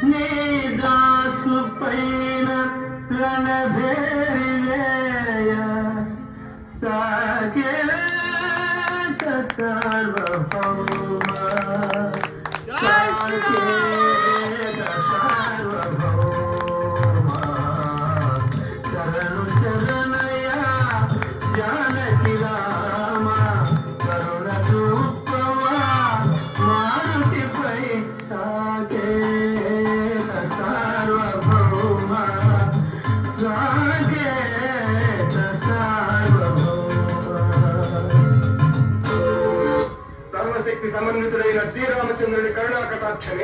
నీ దాసు పైన రణభేరివేయ సాకేత సార్వభౌమ సాకేత సార్వభౌమ శరణు శరణయ జానకి రామ కరుణ చూపవ మారుతిపై సాకేత సార్వభౌమ సాకేత సార్వభౌమ. సర్వశక్తి సమన్వితుడైన శ్రీరామచంద్రుడి కరుణా కటాక్షమే